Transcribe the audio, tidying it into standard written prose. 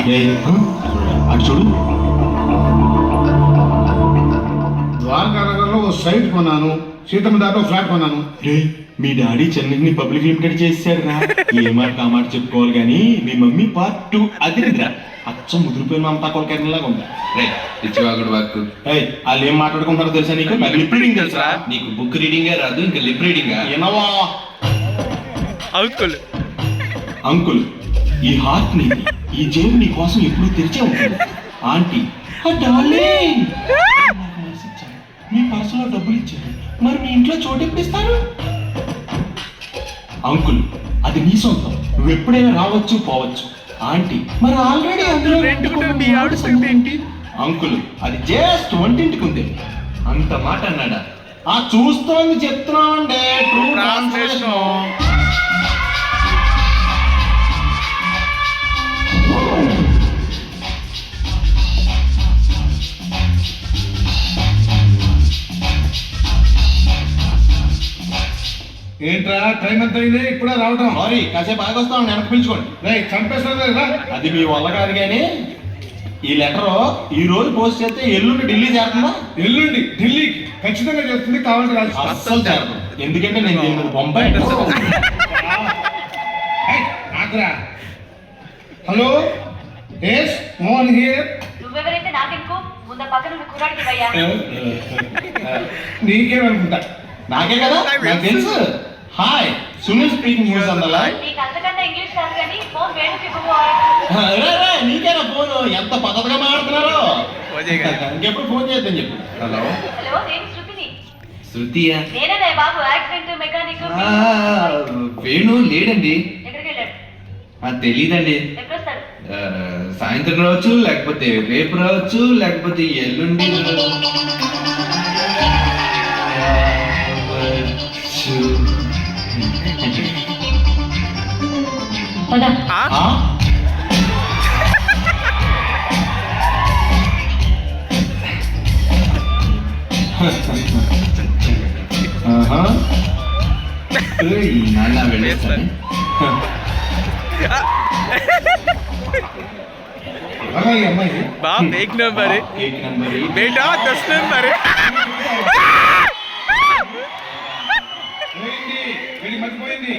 అటు చూడు. ద్వారకా నగర్లో ఓ సైట్ కొన్నాను, సీతమ్మ దారిలో ఫ్లాట్ కొన్నాను. మీ డాడీ చెన్నైని పబ్లిక్ లిమిటెడ్ చేశాడు రా. ఏ మాట ఆ మాట చెప్పుకోవాలి కానీ మీ మమ్మీ పార్ట్ 2 అదిరిద్రా. అచ్చం ముదిరిపోయిన మమతా కొలకెరలాగా ఉంది. పిచ్చివాగుడు వర్క్. వాళ్ళు ఏం మాట్లాడుకుంటారో తెలుసా నీకు? నాకు లిప్ రీడింగ్ తెలుసా? నీకు బుక్ రీడింగే రాదు, ఇంకా లిప్ రీడింగా? ఏనవా అంకుల్, ఈ హార్ట్ ని, ఈ జేబు నీ కోసం ఎప్పుడు తెరిచే ఉంటుంది. ఆంటీ డార్లింగ్, మీ పర్సులో డబ్బులు ఇచ్చారు, మరి మీ ఇంట్లో చోటు ఎప్పుడు ఇస్తారు? అంకుల్, అది నీ సొంతం, నువ్వు ఎప్పుడైనా రావచ్చు పోవచ్చు. ఆంటీ, మరి ఆల్రెడీ అందులో మీ ఆవిడ సంగతి ఏంటి? అంకుల్, అది జస్ట్ వంటింటికి ఉంది. అంత మాట అన్నాడా? ఆ చూస్తోంది చెప్తున్నామంటే ట్రూ ట్రాన్స్లేషన్. ఏంట్రా టైం ఎంత అయింది, ఇప్పుడే రావటం? సారీ, కాసేపు ఆగొస్తాం, వెనక్కి పిలుచుకోండి. చంపేస్తా. అది మీ వల్ల కాదు కానీ ఈ లెటర్ ఈ రోజు పోస్ట్ చేస్తే ఎల్లుండి ఢిల్లీ చేరుతుందా? ఎల్లుండి ఢిల్లీకి ఖచ్చితంగా చేస్తుంది, కావాలంటే రాసి. అస్సలు చేరదు, ఎందుకంటే నేను దీని బొంబాయి నాకురా. Hello, yes Mohan here. నువ్వెవరైతే నాకెందుకు? ముందు పక్కన ఉన్న కుర్రాడికి ఇవ్వయ్యా. నీకేమనుకుంటా? నాకే కదా, నాకు తెలుసు. హాయ్, సునీల్ స్పీకింగ్ న్యూస్ అందలా. నీకు అంతకన్నా ఇంగ్లీష్ కాదు కానీ ఫోన్ వేణుకి ఇవ్వు. నీకేనా ఫోను? ఎంత పద్ధతిగా మాట్లాడుతున్నారో. ఇంకెప్పుడు ఫోన్ చేద్దాం చెప్పు. హలో హలో, నేను శృతిని. శృతియా? నేనే బాబు, యాక్సిడెంట్ మెకానిక్. వేణు లేడండి. ఎక్కడికి వెళ్ళాడు? తెలీదండి. ఎప్పుడు వస్తాడు? సాయంత్రం రావచ్చు, లేకపోతే రేపు రావచ్చు, లేకపోతే ఎల్లుండి పద. నాన్న వెళ్ళేస్తాను. అమ్మాయి बाप एक नंबर है కేక్ నంబర్ बेटा 10 नंबर है మర్చిపోయింది,